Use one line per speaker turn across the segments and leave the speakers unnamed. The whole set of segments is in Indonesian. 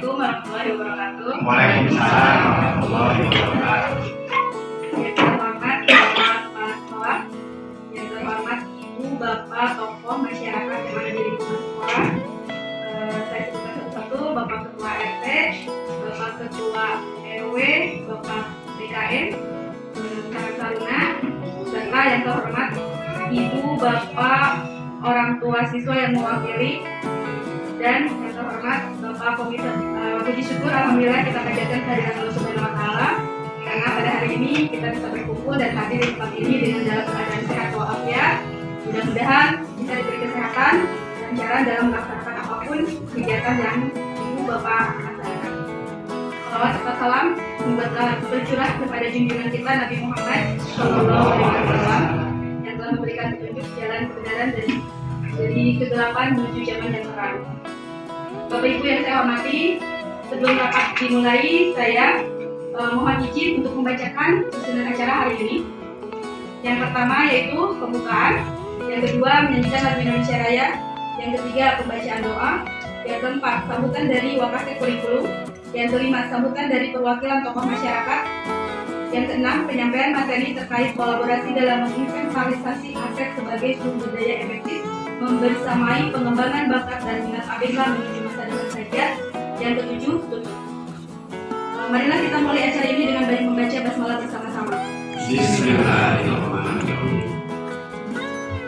Assalamualaikum warahmatullahi wabarakatuh.
Waalaikumsalam warahmatullahi wabarakatuh.
Yang terhormat Bapak Kepala Sekolah, yang terhormat Ibu Bapak tokoh masyarakat yang ada di lingkungan sekolah. Saya sebutkan satu-satu: Bapak Ketua RT, Bapak Ketua RW, Bapak BKM, Kakak Taruna, serta yang terhormat Ibu Bapak orang tua siswa yang mewakili, dan yang terhormat Bapak Komite. Puji syukur alhamdulillah kita panjatkan kehadiran Allah Subhanahu wa taala karena pada hari ini kita bisa berkumpul dan hadir di tempat ini dengan dalam keadaan sehat walafiat. Mudah-mudahan kita diberi kesehatan dan lancaran dalam melaksanakan apapun kegiatan yang Ibu Bapak laksanakan. Salawat serta salam bercurah kepada junjungan kita Nabi Muhammad SAW yang telah memberikan petunjuk jalan kebenaran dari kegelapan menuju zaman yang terang. Bapak Ibu yang saya hormati, sebelum rapat dimulai, saya mohon izin untuk membacakan susunan acara hari ini. Yang pertama yaitu pembukaan, yang kedua menyanyikan lagu Indonesia Raya, yang ketiga pembacaan doa, yang keempat sambutan dari Wakasek Kurikulum, yang kelima sambutan dari perwakilan tokoh masyarakat, yang keenam penyampaian materi terkait kolaborasi dalam menginventarisasi aset sebagai sumber daya efektif membersamai pengembangan bakat dan minat ABK menuju masa depan saja. Yang ketujuh tutup. Marilah kita mulai acara ini dengan baik membaca basmalah bersama-sama.
Bismillahirrahmanirrahim.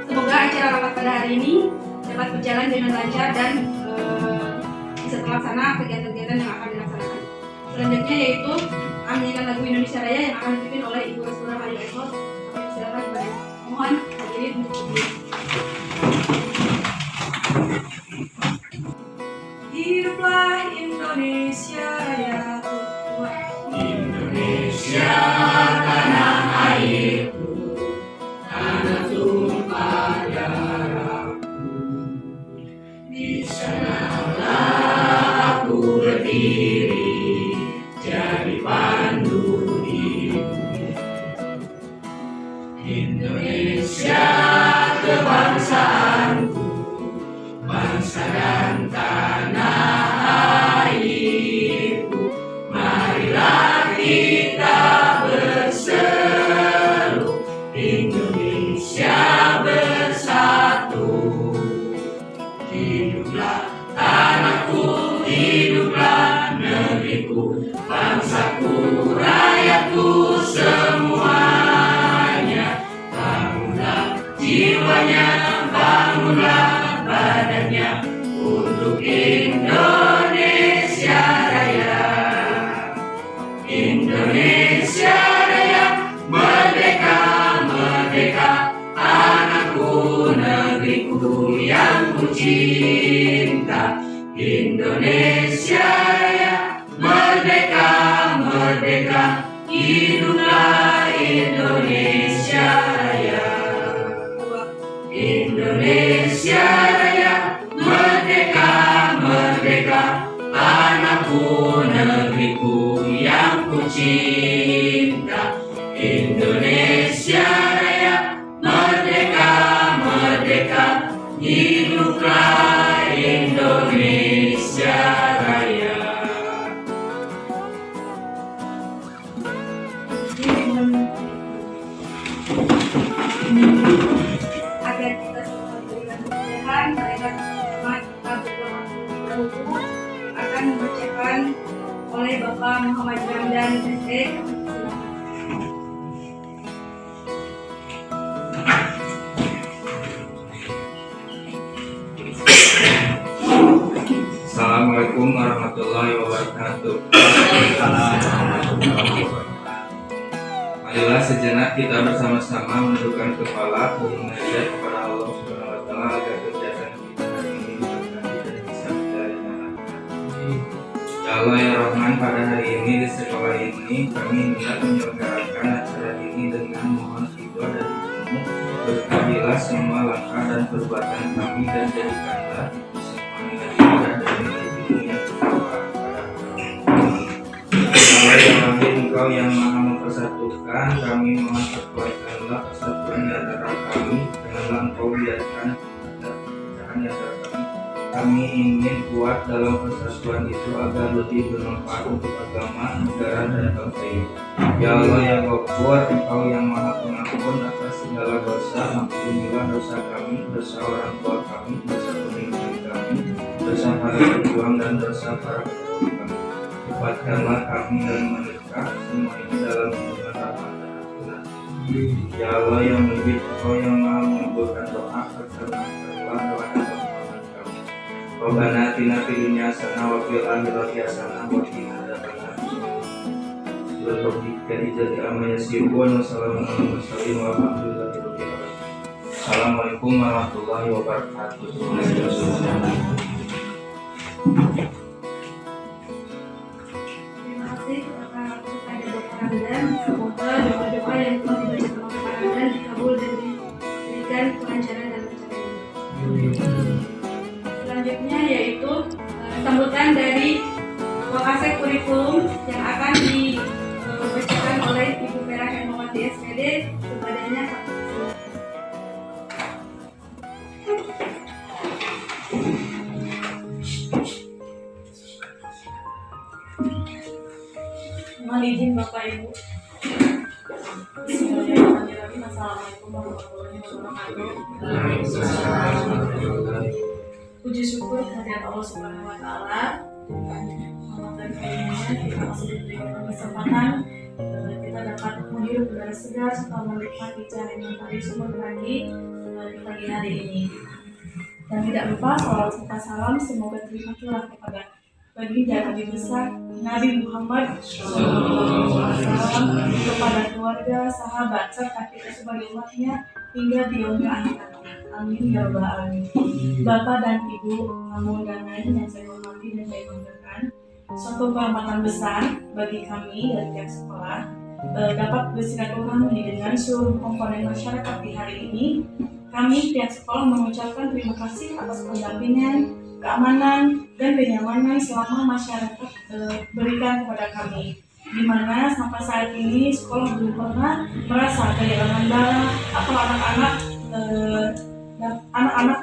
Semoga acara rapat pada hari ini dapat berjalan dengan lancar dan bisa terlaksana kegiatan-kegiatan yang akan dilaksanakan. Selanjutnya yaitu menyanyikan lagu Indonesia Raya yang akan dipimpin oleh Ibu Rasura Mayu Eko. Kami silakan Ibu. Mohon hadirin untuk berdiri. Hiduplah Indonesia Raya,
Indonesia tanah airku, tanah tumpah darahku. Di sanalah aku berdiri, jadi pandu hidup. Indonesia kebangsaanku, bangsa dan tanah airku. Marilah kita berseru, Indonesia bersatu. Hiduplah tanahku, hiduplah negeriku, bangsaku, rakyatku semuanya. Bangunlah jiwanya, bangunlah badannya untuk Indonesia Raya. Indonesia Raya, merdeka, merdeka, tanahku, negeriku yang ku cinta. Indonesia Raya, merdeka, merdeka, hiduplah Indonesia Raya. Indonesia Raya, merdeka, merdeka, tanahku, negeriku yang ku cinta. Indonesia Raya, merdeka, merdeka, hiduplah Indonesia Raya.
Agar kita semua diberikan kemudahan, mereka sama kita berdoa dahulu akan membacakan oleh Bapak Muhammad Ramdan SE.
Assalamualaikum warahmatullahi wabarakatuh. Marilah sejenak kita bersama-sama menundukkan kepala dan menghadap kepada Allah Subhanahu wa taala agar kegiatan kita hari ini berkati dan bisa dari manfaat. Ya Allah ya Rahman, pada hari ini di sekolah ini kami hendak menyelenggarakan acara ini dengan mohon ridho dari Ilmu. Berkahilah semua langkah dan perbuatan kami dan jadikanlah semua nilai ibadah dan nilai ilmu yang bermanfaat kepada kami. Allah yang Wahid, Engkau yang Maha mempersatukan, kami mohon perkuatkanlah persatuan di antara kami. Janganlah Engkau biarkan ada perpecahan di antara kami. Kami kami ingin kuat dalam persatuan itu agar lebih bermanfaat untuk agama, negara, dan bangsa ini. Ya Allah ya Ghafur, Engkau yang Maha Pengampun atas segala dosa, ampunilah dosa kami, dosa orang tua kami, dosa pemimpin kami, dosa para pejuang dan dosa para pendahulu kami. Kuatkanlah kami dan mereka semua ini dalam hubungan rahmat dan ampunan. Ya Allah yang Mujib, Engkau yang Maha mengabulkan doa, perkenankanlah doa dan permohonan kami. Rabbana atina fid dunya hasanah wa fil akhirati hasanah wa qina adzabannar. Assalamualaikum warahmatullahi wabarakatuh.
Terima kasih kepada Bapak Ramdan. Semoga doa-doa yang telah dibacakan oleh Pak Ramdan dikabul dan diberikan kelancaran dan pencapaian. Selanjutnya yaitu sambutan dari Wakasek Kurikulum yang akan dibacakan oleh Ibu Vera Hermawati SPD kepadanya Pak.
Mohon izin Bapak Ibu. Bismillahirrahmanirrahim. Assalamualaikum warahmatullahi wabarakatuh. Puji syukur kehadirat Allah Subhanahu wa taala. Dan kita masih diberikan kesempatan kita dapat menghirup udara segar serta menikmati cahaya matahari sumber pagi di pagi hari ini. Dan tidak lupa salawat serta salam semoga tercurah kepada baginda Nabi besar Nabi Muhammad SAW, kepada keluarga, sahabat, serta kita sebagai umatnya hingga di yaumil akhir. Amin ya rabbal alamin. Bapak dan Ibu tamu undangan yang saya hormati dan saya banggakan, suatu kehormatan besar bagi kami dari pihak sekolah dapat bersilaturahmi dengan seluruh komponen masyarakat di hari ini. Kami pihak sekolah mengucapkan terima kasih atas pendampingan, keamanan, dan kenyamanan selama masyarakat berikan kepada kami, di mana sampai saat ini sekolah belum pernah merasa kehilangan darah atau anak-anak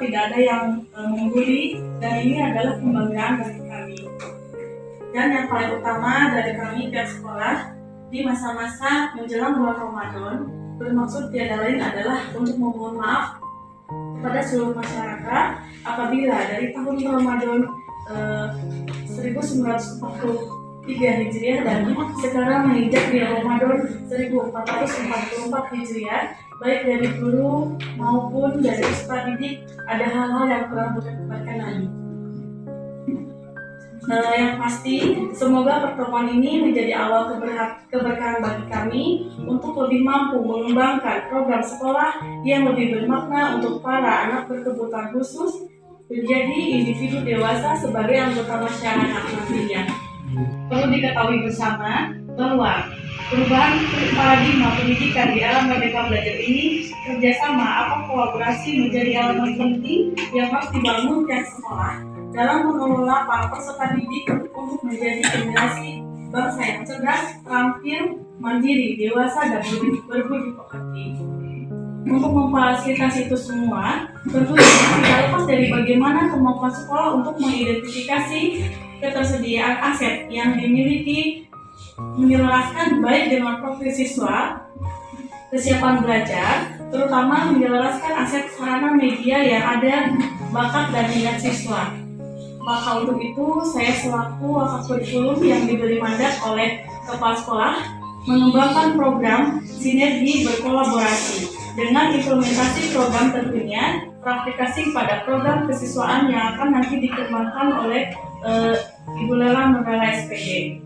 tidak ada yang mengguli, dan ini adalah kebanggaan bagi kami. Dan yang paling utama dari kami pihak sekolah di masa-masa menjelang bulan Ramadan bermaksud tiada lain adalah untuk memohon maaf kepada seluruh masyarakat apabila dari tahun Ramadan 1943 Hijriah dan sekarang menginjak di Ramadan 1444 Hijriah, baik dari guru maupun dari peserta didik ada hal-hal yang kurang berkenan. Yang pasti, semoga pertemuan ini menjadi awal keberkahan bagi kami untuk lebih mampu mengembangkan program sekolah yang lebih bermakna untuk para anak berkebutuhan khusus menjadi individu dewasa sebagai anggota masyarakat nantinya. Perlu diketahui bersama bahwa perubahan paradigma pendidikan di era Merdeka Belajar ini kerjasama atau kolaborasi menjadi elemen penting yang harus dibangun pihak sekolah dalam mengelola para peserta didik untuk menjadi generasi bangsa yang cerdas, terampil, mandiri, dewasa, dan berbudi pekerti. Untuk memfasilitasi itu semua, tentunya tidak lepas dari bagaimana kemampuan sekolah untuk mengidentifikasi ketersediaan aset yang dimiliki, menyelaraskan baik dengan profil siswa, kesiapan belajar, terutama menyelaraskan aset sarana media yang ada, bakat dan minat siswa. Maka untuk itu, saya selaku wakaf kurikulum yang diberi mandat oleh kepala sekolah mengembangkan program sinergi berkolaborasi dengan implementasi program tentunya praktikasi pada program kesiswaan yang akan nanti dikembangkan oleh Ibu Lela Nurlela SPD.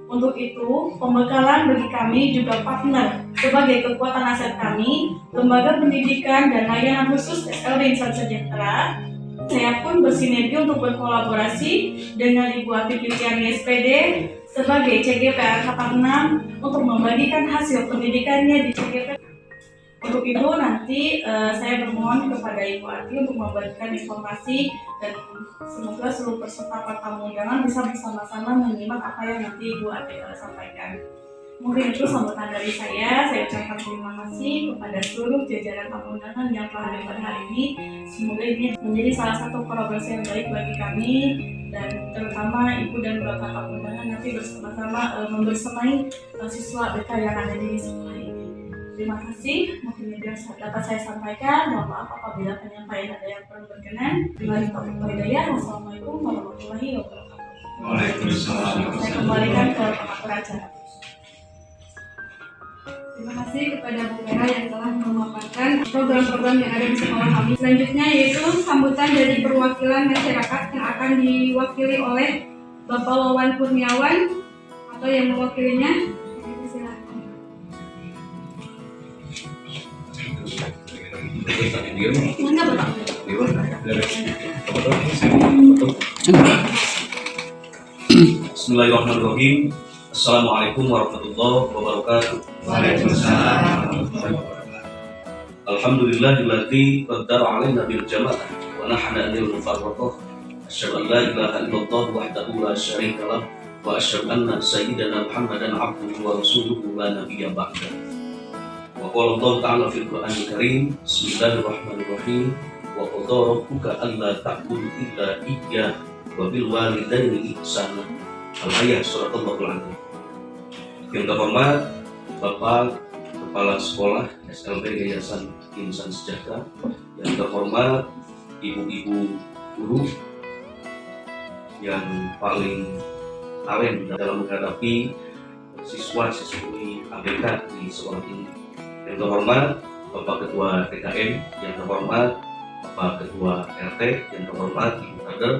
Untuk itu, pembekalan bagi kami juga partner sebagai kekuatan aset kami, lembaga pendidikan dan layanan khusus SLD Insan Sejahtera. Saya pun bersinergi untuk berkolaborasi dengan Ibu Atik Yuliani SPD sebagai CGP Angkatan 6 untuk membagikan hasil pendidikannya di CGP. Untuk itu nanti saya bermohon kepada Ibu Ati untuk membagikan informasi dan semoga seluruh peserta tamu undangan bisa bersama-sama menyimak apa yang nanti Ibu Ati sampaikan. Mungkin itu sambutan dari saya. Saya ucapkan terima kasih kepada seluruh jajaran tamu undangan yang telah hadir pada hari ini. Semoga ini menjadi salah satu kolaborasi yang baik bagi kami, dan terutama ibu dan bapak tamu undangan nanti bersama-sama membersamai siswa BK yang ada di sekolah ini. Terima kasih. Mungkin itu yang dapat saya sampaikan. Mohon maaf apabila penyampaian ada yang kurang berkenan. Billahi taufiq wal hidayah. Wassalamualaikum warahmatullahi wabarakatuh.
Waalaikumsalam.
Saya kembalikan ke pengatur acara.
Terima kasih kepada Bu Vera yang telah memaparkan program-program yang ada di sekolah kami. Selanjutnya yaitu sambutan dari perwakilan masyarakat yang akan diwakili oleh Bapak Wawan Kurniawan atau yang mewakilinya. Silakan. Mana Bapak?
Bismillahirrahmanirrahim. Assalamualaikum warahmatullahi wabarakatuh.
Waalaikumsalam.
Alhamdulillahilladzi qaddara 'alaina bil jama'ah wa nahana lil mufarraqah. Asyhadu an la ilaha illallah wahdahu la syarika lah wa asyhadu anna sayyidana Muhammadan 'abduhu wa rasuluhu la nabiyya ba'da. Wa qala Allah ta'ala fil Qur'anil Karim, Bismillahirrahmanirrahim. Wa qadara rabbuka alla ta'budu illa iyyah wa bil walidaini ihsana. Al-Ayah Surat Al-Azim. Yang terhormat Bapak Kepala Sekolah SLB Yayasan Insan Sejahtera, yang terhormat ibu-ibu guru yang paling keren dalam menghadapi siswa-siswi ABK di sekolah ini. Yang terhormat Bapak Ketua TKM, yang terhormat Bapak Ketua RT, yang terhormat Ibu Kader,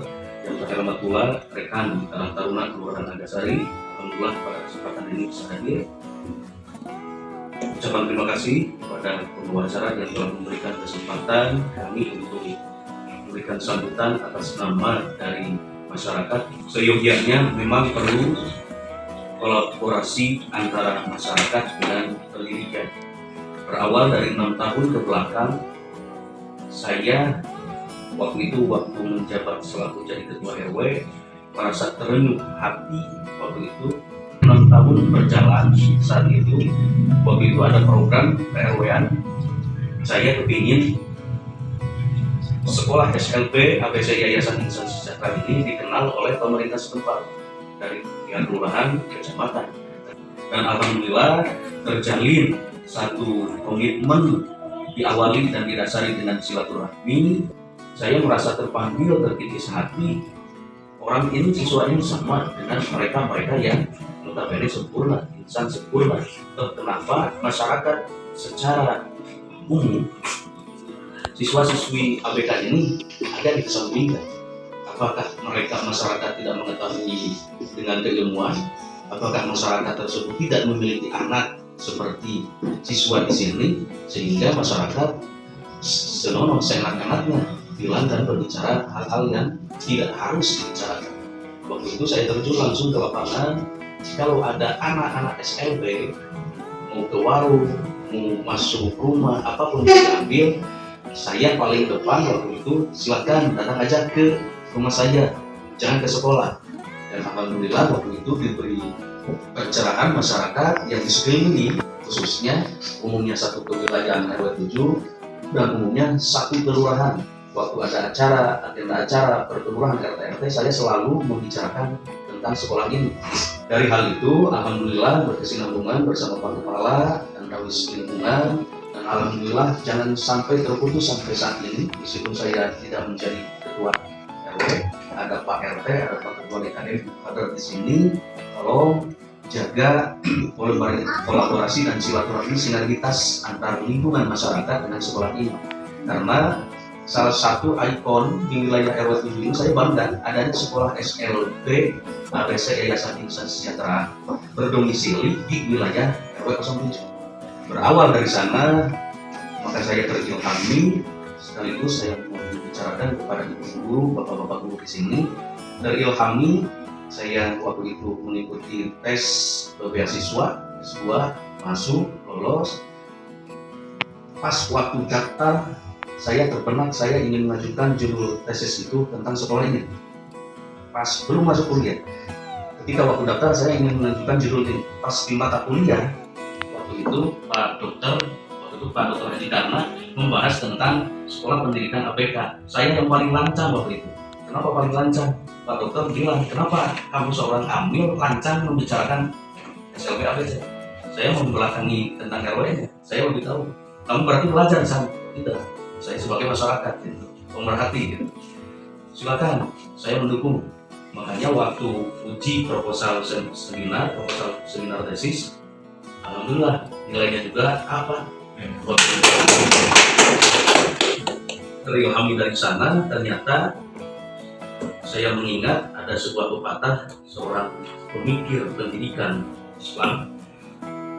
yang terhormat pula rekan Karang Taruna Kelurahan Nagasari. Alhamdulillah pada kesempatan ini bisa hadir. Ucapan terima kasih kepada pembawa acara yang telah memberikan kesempatan kami untuk memberikan sambutan atas nama dari masyarakat. Seyogianya memang perlu kolaborasi antara masyarakat dengan pendidikan. Berawal dari 6 tahun ke belakang, saya waktu menjabat selaku jadi ketua RW merasa terenyuh hati. Waktu itu 6 tahun berjalan, saat itu waktu itu ada program PRW-an, saya kepingin sekolah SLB ABC Yayasan Insan Sejahtera ini dikenal oleh pemerintah setempat dari tingkat kelurahan, kecamatan, dan alhamdulillah terjalin satu komitmen diawali dan didasari dengan silaturahmi. Saya merasa terpanggil, terkikis hati. Orang ini, siswa ini sama dengan mereka yang notabene sempurna, insan sempurna. Kenapa masyarakat secara umum siswa-siswi ABK ini ada dikesampingkan? Apakah mereka masyarakat tidak mengetahui dengan keilmuan? Apakah masyarakat tersebut tidak memiliki anak seperti siswa di sini, sehingga masyarakat senonoh seenak-enaknya bilang dan berbicara hal-hal yang tidak harus dibicarakan. Waktu itu saya terjun langsung ke lapangan. Kalau ada anak-anak SLB mau ke warung, mau masuk rumah, apapun yang diambil, saya paling depan waktu itu, silakan datang aja ke rumah saya, jangan ke sekolah. Dan alhamdulillah waktu itu diberi pencerahan masyarakat yang di sekeliling, khususnya umumnya satu kewilayahan RW 7 dan umumnya satu kelurahan. Waktu ada agenda acara perkelurahan RT saya selalu membicarakan tentang sekolah ini. Dari hal itu, alhamdulillah berkesinambungan bersama Pak Kepala dan Kawis Lingkungan, dan alhamdulillah jangan sampai terputus sampai saat ini. Meskipun saya tidak menjadi ketua RW, ada Pak RT, ada Pak Ketua DKM, ada di sini. Tolong jaga kolaborasi dan silaturahmi sinergitas antar lingkungan masyarakat dengan sekolah ini, karena salah satu ikon di wilayah RW 7 ini saya bangga adanya sekolah SLB ABC Yayasan Insan Sejahtera berdomisili di wilayah RW 07. Berawal dari sana, maka saya terilhami, sekaligus saya mau membicarakan kepada ibu guru, bapak-bapak guru di sini. Terilhami, saya waktu itu mengikuti tes beasiswa S2, masuk, lolos. Pas waktu daftar, saya terbenak, saya ingin mengajukan judul tesis itu tentang sekolah ini. Pas belum masuk kuliah, ketika waktu daftar saya ingin menentukan judul ini. Pas di mata kuliah waktu itu Pak Dokter Haji Karna membahas tentang sekolah pendidikan APK. Saya yang paling lancang waktu itu. Kenapa paling lancang? Pak Dokter bilang, kenapa kamu seorang amil lancang membicarakan SLP ABC? Saya membelakangi tentang RW-nya. Saya lebih tahu. Kamu berarti belajar sama? Tidak. Saya sebagai masyarakat, gitu, pemerhati. Gitu. Silakan, saya mendukung. Makanya waktu uji proposal seminar tesis, alhamdulillah nilainya juga apa? Terilhami dari sana, ternyata saya mengingat ada sebuah pepatah seorang pemikir pendidikan Islam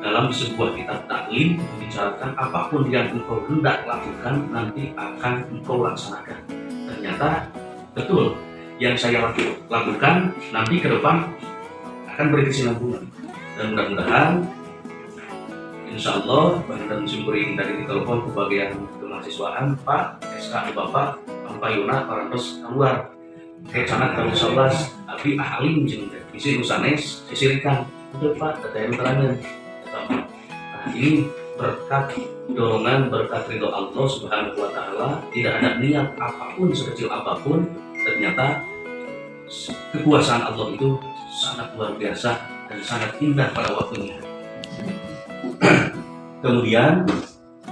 dalam sebuah kitab taklim membicarakan apapun yang engkau hendak lakukan nanti akan engkau laksanakan. Ternyata betul yang saya lakukan nanti ke depan akan berkesinambungan, dan mudah-mudahan insya Allah dan syukurin dari telepon ke bagian kemahasiswaan Pak SK Bapak Pampayuna Parantos keluar kecanak tahun 11 abi ahli jeung isi nusanes sisirikan untuk Pak teteh terakhir. Nah ini berkat dorongan, berkat ridho Allah Subhanahu wa Ta'ala, tidak ada niat apapun sekecil apapun, ternyata kekuasaan Allah itu sangat luar biasa dan sangat indah pada waktunya. Kemudian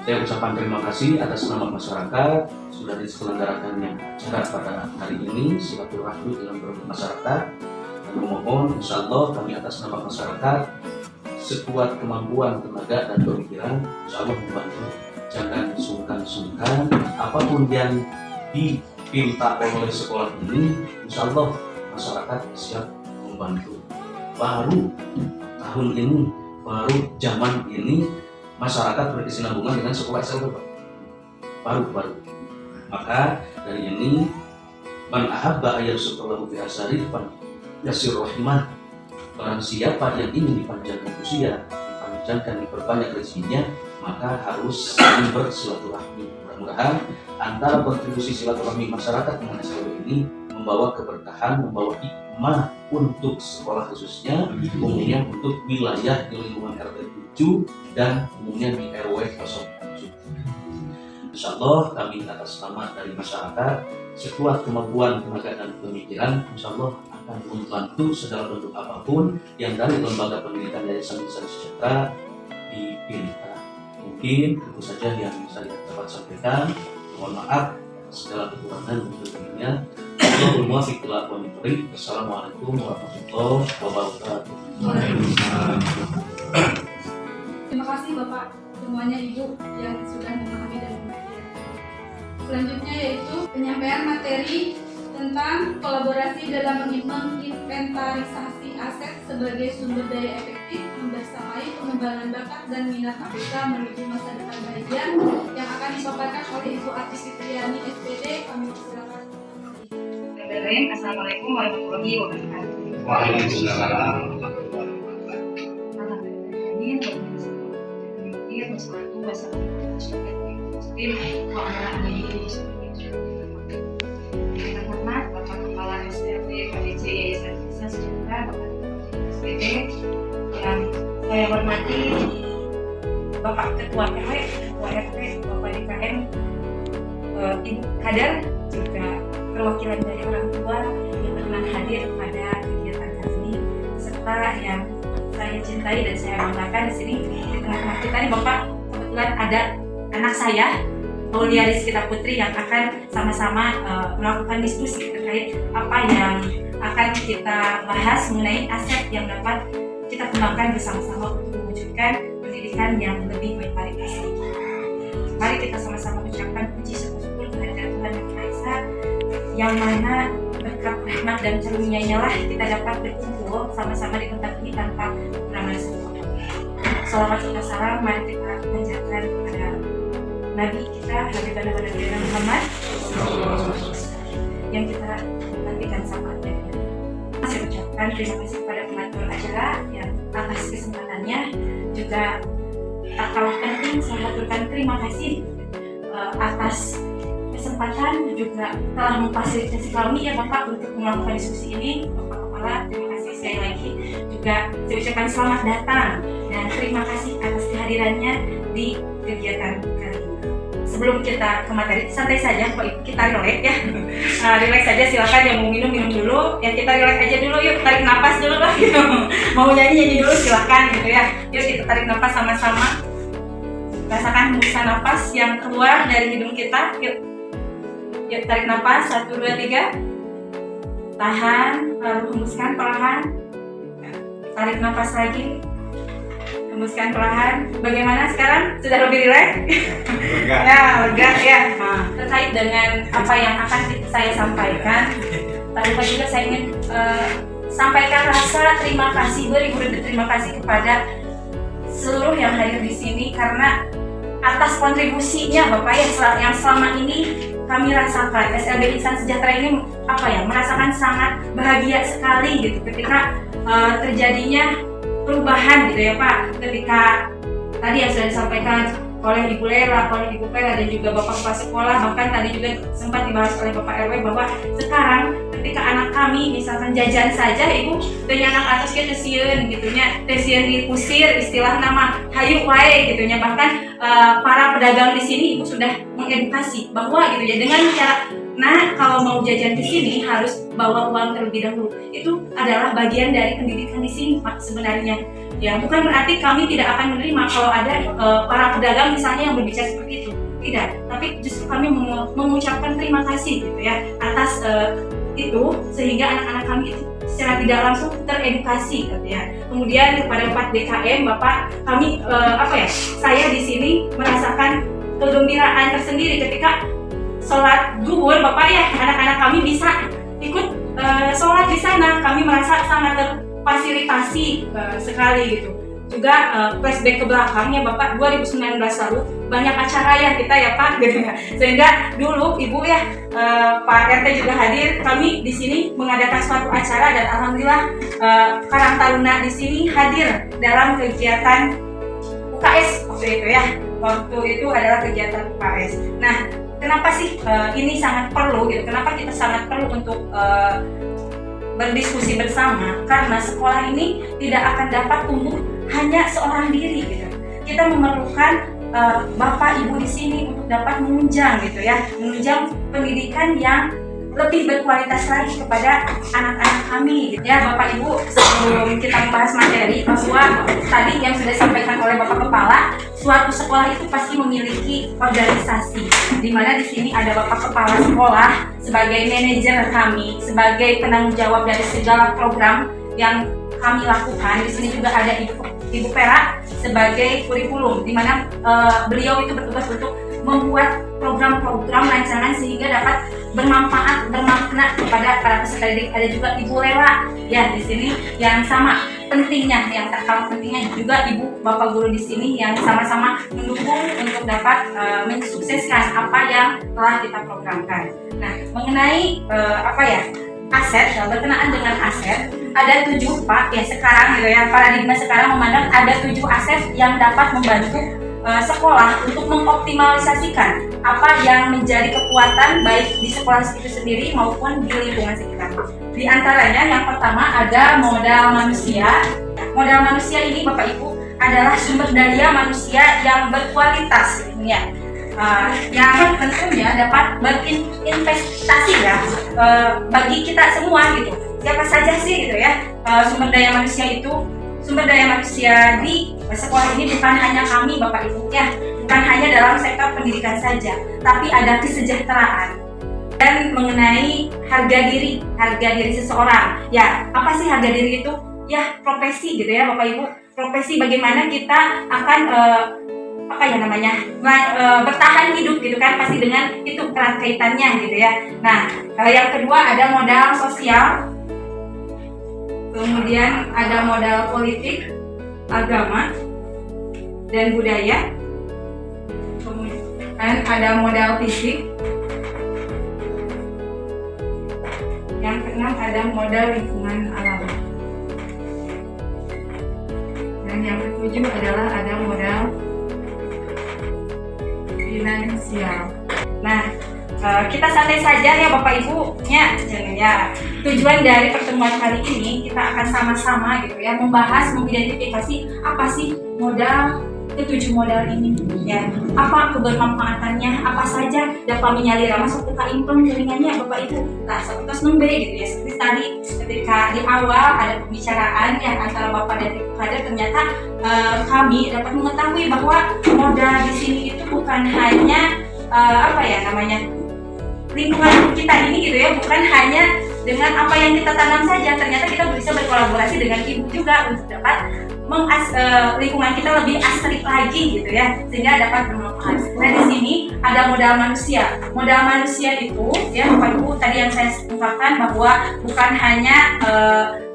saya ucapkan terima kasih atas nama masyarakat sudah diselenggarakannya acara pada hari ini silaturahmi dalam masyarakat, dan memohon insya Allah kami atas nama masyarakat sekuat kemampuan tenaga dan pemikiran insya Allah membantu. Jangan sungkan-sungkan apapun yang dipinta oleh sekolah ini, insya Allah masyarakat siap membantu. Baru tahun ini, baru zaman ini masyarakat berkesinambungan dengan sekolah SLP baru. Maka dari ini man ahabba ayyarzuqallahu bi asarifan yasir rahimah, barang siapa yang ingin dipanjangkan usia, diperbanyak rezekinya, maka harus bersilaturahmi. Mudah-mudahan antara kontribusi silaturahmi masyarakat dengan SLP ini membawa keberkahan, membawa hikmah untuk sekolah khususnya, umumnya untuk wilayah di lingkungan RT 7 dan umumnya di RW 07. Insya Allah kami atas nama dari masyarakat sekuat kemampuan tenaga dan pemikiran insya Allah akan membantu segala bentuk apapun yang dari lembaga pendidikan Yayasan Insan Sejahtera dipinta. Mungkin itu saja yang saya dapat sampaikan. Mohon maaf segala kekurangan dan kelebihannya. Assalamualaikum warahmatullahi wabarakatuh.
Terima kasih Bapak, semuanya Ibu yang sudah memahami dan mengerti. Selanjutnya yaitu penyampaian materi tentang kolaborasi dalam menginventarisasi aset sebagai sumber daya efektif membersamai pengembangan bakat dan minat APK menuju masa depan bahagia yang akan dipaparkan oleh Ibu Ati Fitriani SPD. Kami persilakan.
Assalamualaikum warahmatullahi wabarakatuh.
Waalaikumsalam.
Dengan hormat Bapak Kepala SLP KDC Yayasan Insan Sejahtera Bapak SPD, yang saya hormati Bapak Ketua RW, Ketua RT, Bapak DKM, Ibu Kader, juga perwakilan dari orang tua yang berkenan hadir pada kegiatan kami, serta yang saya cintai dan saya banggakan di sini di tengah-tengah kita nih Bapak, kebetulan ada anak saya Aulia Rizkita Putri yang akan sama-sama melakukan diskusi terkait apa yang akan kita bahas mengenai aset yang dapat kita kembangkan bersama-sama untuk mewujudkan pendidikan yang lebih berkualitas. Mari kita sama-sama ucapkan puji syukur kepada Tuhan Yang Maha Esa, yang mana berkat rahmat dan karunia-Nya lah kita dapat berkumpul sama-sama di tempat ini tanpa beramal sesuatu. Salawat serta salam mari kita panjatkan kepada Nabi kita Habibana Nabi Muhammad yang kita nantikan sahabatnya. Saya ucapkan terima kasih kepada pengatur acara yang atas kesempatannya, juga tak kalah penting saya aturkan terima kasih atas kesempatan juga telah memfasilitasi kami ya Bapak untuk melakukan diskusi ini. Bapak Kepala, terima kasih sekali lagi. juga saya ucapkan selamat datang dan terima kasih atas kehadirannya di kegiatan kali ini. Sebelum kita ke materi, santai saja Bapak Ibu, kita relax ya. Relax saja, silakan yang mau minum dulu. Ya kita relax aja dulu, yuk tarik nafas dulu lah gitu. Mau nyanyi dulu silakan gitu ya. Yuk kita tarik nafas sama-sama. Rasakan hembusan nafas yang keluar dari hidung kita. Yuk tarik nafas, 1, 2, 3. Tahan, lalu hembuskan perlahan. Tarik nafas lagi. Hembuskan perlahan. Bagaimana sekarang? Sudah lebih rileks? Ya, lega ya. Nah, terkait dengan apa yang akan saya sampaikan, tadi juga saya ingin sampaikan rasa terima kasih, beribu-ribu terima kasih kepada seluruh yang hadir di sini karena atas kontribusinya Bapak yang selama ini kami rasakan. SLB Insan Sejahtera ini merasakan sangat bahagia sekali gitu ketika terjadinya perubahan gitu ya Pak, ketika tadi yang sudah disampaikan oleh Ibu Lela, oleh Ibu Pera dan juga Bapak Kepala Sekolah, bahkan tadi juga sempat dibahas oleh Bapak RW bahwa sekarang ketika anak kami misalkan jajan saja Ibu dengan anak atas kita tesieun gitunya, tesieun diusir istilah nama hayu wae gitunya, bahkan para pedagang di sini Ibu sudah mengedukasi bahwa gitu ya dengan cara kalau mau jajan di sini harus bawa uang terlebih dahulu. Itu adalah bagian dari pendidikan di sini Pak sebenarnya. Ya, bukan berarti kami tidak akan menerima kalau ada para pedagang misalnya yang berbicara seperti itu. Tidak, tapi justru kami mengucapkan terima kasih gitu ya atas itu sehingga anak-anak kami itu secara tidak langsung teredukasi gitu ya. Kemudian kepada Pak DKM Bapak kami saya di sini merasakan kegembiraan tersendiri ketika sholat zuhur Bapak ya, anak-anak kami bisa ikut sholat di sana. Kami merasa sangat terfasilitasi sekali gitu. Juga flashback ke belakangnya Bapak 2019 lalu banyak acara ya kita ya Pak gitu ya. Sehingga dulu Ibu ya Pak RT juga hadir, kami di sini mengadakan suatu acara dan alhamdulillah Karang Taruna di sini hadir dalam kegiatan UKS waktu itu ya. Waktu itu adalah kegiatan UKS. Nah, kenapa sih ini sangat perlu gitu? Kenapa kita sangat perlu untuk berdiskusi bersama? Karena sekolah ini tidak akan dapat tumbuh hanya seorang diri gitu. Kita memerlukan Bapak Ibu di sini untuk dapat menunjang gitu ya, menunjang pendidikan yang lebih berkualitas lagi kepada anak-anak kami gitu. Ya Bapak Ibu, sebelum kita membahas materi bahwa tadi yang sudah disampaikan oleh Bapak Kepala, suatu sekolah itu pasti memiliki organisasi, di mana di sini ada Bapak Kepala Sekolah sebagai manajer kami, sebagai penanggung jawab dari segala program yang kami lakukan. Di sini juga ada Ibu Pera sebagai kurikulum, di mana beliau itu bertugas untuk membuat program-program rancangan sehingga dapat bermanfaat, bermakna kepada para peserta didik. Ada juga Ibu Lela ya di sini yang sama pentingnya, yang tak kalah pentingnya juga Ibu Bapak Guru di sini yang sama-sama mendukung untuk dapat mensukseskan apa yang telah kita programkan. Nah, mengenai aset, berkenaan dengan aset, ada 7 Pak ya sekarang gitu ya, paradigma sekarang memandang ada 7 aset yang dapat membantu sekolah untuk mengoptimalisasikan apa yang menjadi kekuatan baik di sekolah itu sendiri maupun di lingkungan sekitar. Di antaranya yang pertama ada modal manusia. Modal manusia ini Bapak Ibu adalah sumber daya manusia yang berkualitas ya. Yang tentunya dapat berinvestasi ya bagi kita semua gitu. Siapa saja sih gitu ya, sumber daya manusia itu, sumber daya manusia di sekolah ini bukan hanya kami Bapak Ibu ya, bukan hanya dalam sektor pendidikan saja, tapi ada kesejahteraan dan mengenai harga diri seseorang. Ya, apa sih harga diri itu? Ya, profesi gitu ya Bapak Ibu. Profesi bagaimana kita akan bertahan hidup gitu kan, pasti dengan itu erat kaitannya gitu ya. Nah, yang kedua ada modal sosial. Kemudian ada modal politik, agama, dan budaya. Kemudian ada modal fisik. Yang keenam ada modal lingkungan alam. Dan yang ketujuh adalah ada modal finansial. Nah, kita santai saja ya Bapak Ibu ya. Tujuan dari pertemuan pertemuan kali ini kita akan sama-sama gitu ya membahas, mengidentifikasi apa sih modal ketujuh modal ini ya, apa kebermanfaatannya, apa saja dapat menyalira masuk ke impeng jaringannya Bapak Ibu. Nah, seperti nombe gitu ya, seperti tadi ketika di awal ada pembicaraan yang antara Bapak dan Ibu Kader, ternyata kami dapat mengetahui bahwa modal di sini itu bukan hanya lingkungan kita ini gitu ya, bukan hanya dengan apa yang kita tanam saja, ternyata kita bisa berkolaborasi dengan ibu juga untuk dapat lingkungan kita lebih asri lagi gitu ya, sehingga dapat bermanfaat. Nah, di sini ada modal manusia. Modal manusia itu ya Bapak Ibu, tadi yang saya ungkapkan bahwa bukan hanya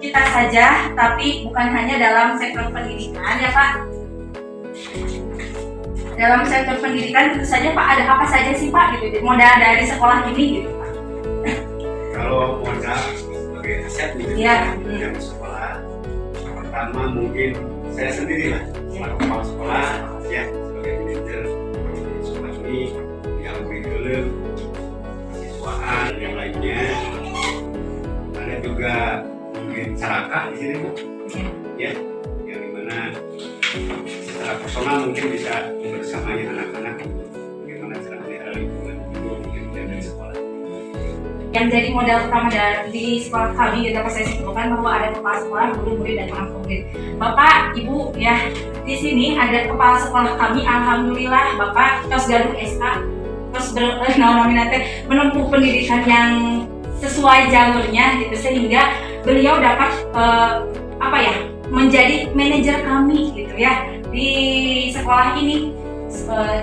kita saja, tapi bukan hanya dalam sektor pendidikan ya Pak. Dalam sektor pendidikan tentu saja Pak, ada apa saja sih Pak gitu modal dari sekolah ini gitu Pak?
Kalau modal sebagai aset gitu
ya,
dari sekolah, pertama mungkin saya sendiri lah, kepala sekolah ya, sebagai manajer di sekolah ini, yang kurikulum, siswaan, yang lainnya. Ada juga mungkin Caraka di sini Bu, ya, yang dimana secara personal mungkin bisa bersamanya anak-anak bagaimana cara melihara lingkungan itu mungkin dari sekolah.
Yang jadi modal utama di sekolah kami ya dapat saya simpulkan bahwa ada kepala sekolah, guru, murid, dan orang murid. Bapak, Ibu ya, di sini ada kepala sekolah kami, alhamdulillah Bapak tos gaduh SK, terus menempuh pendidikan yang sesuai jalurnya gitu, sehingga beliau dapat menjadi manajer kami gitu ya di sekolah ini.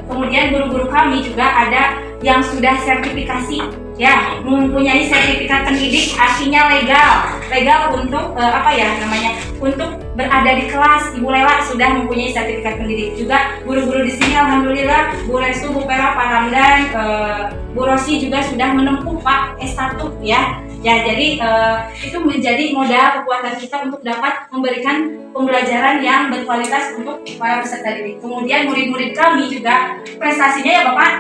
Kemudian guru-guru kami juga ada yang sudah sertifikasi ya, mempunyai sertifikat pendidik, artinya legal untuk untuk berada di kelas. Ibu Lela sudah mempunyai sertifikat pendidik juga. Guru-guru di sini alhamdulillah, Bu Restu, Bu Pera, Pak Ramdan, Bu Rosi juga sudah menempuh Pak S1 ya. Ya, jadi itu menjadi modal kekuatan kita untuk dapat memberikan pembelajaran yang berkualitas untuk para peserta didik. Kemudian murid-murid kami juga prestasinya ya Bapak,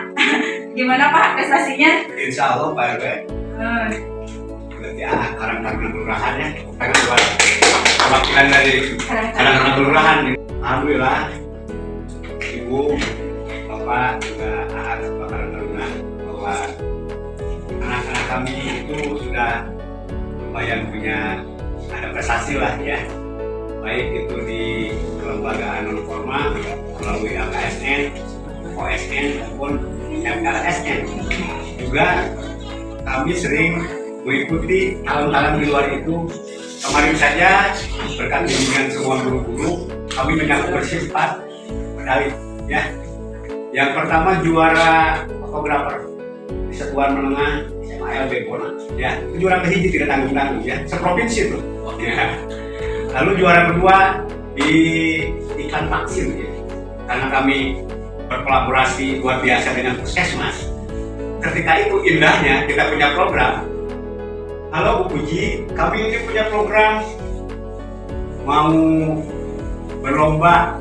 gimana Pak prestasinya?
Insya Allah Pak RW, berarti karang-karang kelurahan ya, pengen buat perwakilan dari karang-karang kelurahan. Alhamdulillah, Ibu, Bapak juga atas karang-karang bahwa anak-anak kami itu sudah lumayan punya ada prestasi lah ya, baik itu di kelembagaan non formal melalui AKSN, OSN maupun MKSN. Juga kami sering mengikuti tahun-tahun di luar itu. Kemarin saja berkat bimbingan semua guru-guru kami menyambut bersifat medali ya. Yang pertama juara fotografer Satuan Menengah SMA LB Bona ya, itu juara kehiji tidak tanggung-tanggung ya, seprovinsi itu ya. Lalu juara kedua di iklan vaksin ya, karena kami berkolaborasi luar biasa dengan Puskesmas. Ketika itu indahnya kita punya program, halo Bu Puji, kami ini punya program mau berlomba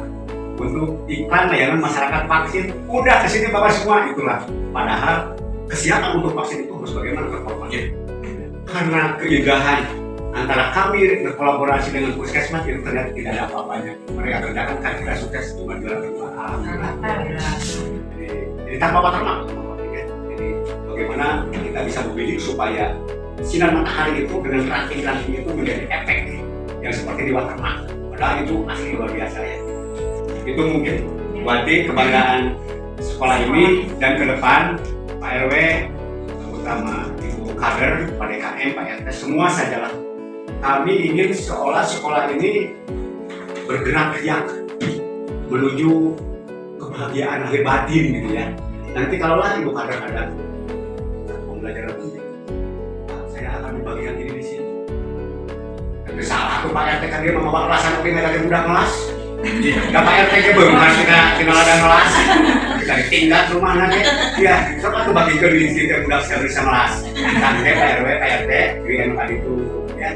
untuk iklan layanan masyarakat vaksin. Udah kesini Bapak semua, itulah padahal kesiapan untuk vaksin itu harus bagaimana performanya. Karena keindahan antara kami berkolaborasi dengan Puskesmas itu ternyata tidak ada apa-apanya. Mereka kerjakan kan kita sukses cuma juara kedua. Jadi tanpa watermark. Jadi bagaimana kita bisa memilih supaya sinar matahari itu dengan ranting-ranting itu menjadi efek yang seperti di watermark. Padahal itu asli luar biasa ya. Itu mungkin berarti kebanggaan sekolah ini, dan ke depan Pak RW, terutama Ibu Kader, Pak DKM, Pak RT, semua sajalah. Kami ingin seolah sekolah ini bergerak riang menuju kebahagiaan lahir batin gitu ya. Nanti kalaulah Ibu Kader ada pembelajaran ini, saya akan membagikan ini di sini. Tapi salah tuh Pak RT, kan dia membawa kelasan tapi nggak ada budak kelas. Gak Pak RT ke benar kita ada kelas. Kita ditinggal rumah nanti, ya, coba tuh bagi ke diri kita budak sekali sama kelas. Nanti Pak RW, Pak RT, dengan tadi itu, ya,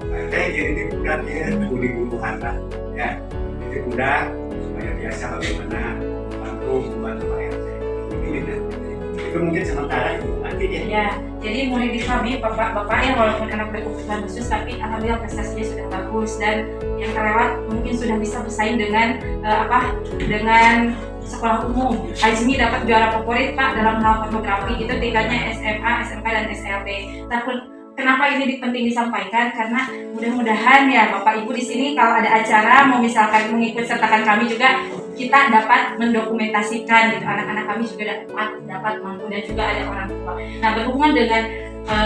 Pak RT jadi budak ya, guru-guruhan lah, ya, jadi budak supaya biasa bagaimana membantu Pak RT. Ini itu mungkin sementara itu nanti ya.
Ya, jadi murid di kami bapak-bapak ya walaupun anak berkebutuhan khusus tapi alhamdulillah prestasinya sudah bagus dan yang terlewat mungkin sudah bisa bersaing dengan dengan sekolah umum. Azmi dapat juara favorit Pak dalam hal fotografi itu tingkatnya SMA, SMK dan SLB. Kenapa ini penting disampaikan? Karena mudah-mudahan ya Bapak Ibu di sini kalau ada acara mau misalkan mengikut sertakan kami juga kita dapat mendokumentasikan gitu. Anak-anak kami juga dapat mampu dan juga ada orang tua. Nah, berhubungan dengan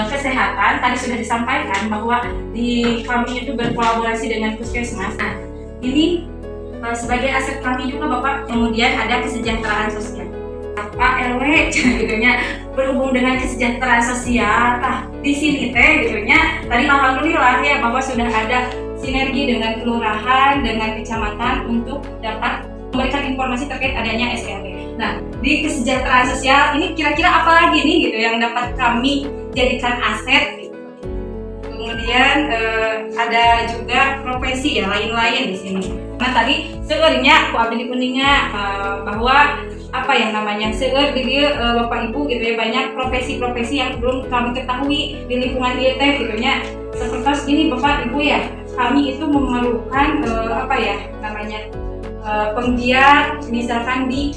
kesehatan tadi sudah disampaikan bahwa di kami itu berkolaborasi dengan Puskesmas. Nah, ini sebagai aset kami juga Bapak, kemudian ada kesejahteraan sosial. Pak RW gitunya berhubung dengan kesejahteraan sosial. Nah, di sini gitunya tadi alhamdulillah ya bahwa sudah ada sinergi dengan kelurahan dengan kecamatan untuk dapat memberikan informasi terkait adanya SLB. Nah, di kesejahteraan sosial ini kira-kira apa lagi nih gitu yang dapat kami jadikan aset gitu. Kemudian ada juga profesi ya lain-lain di sini. Nah, tadi sebenarnya aku ambil di kuningnya bahwa apa yang namanya seueur di dia Bapak Ibu gitu ya banyak profesi-profesi yang belum kami ketahui di lingkungan IET gitu nya. Seperti ini Bapak Ibu ya, kami itu memerlukan apa ya namanya penggiat misalkan di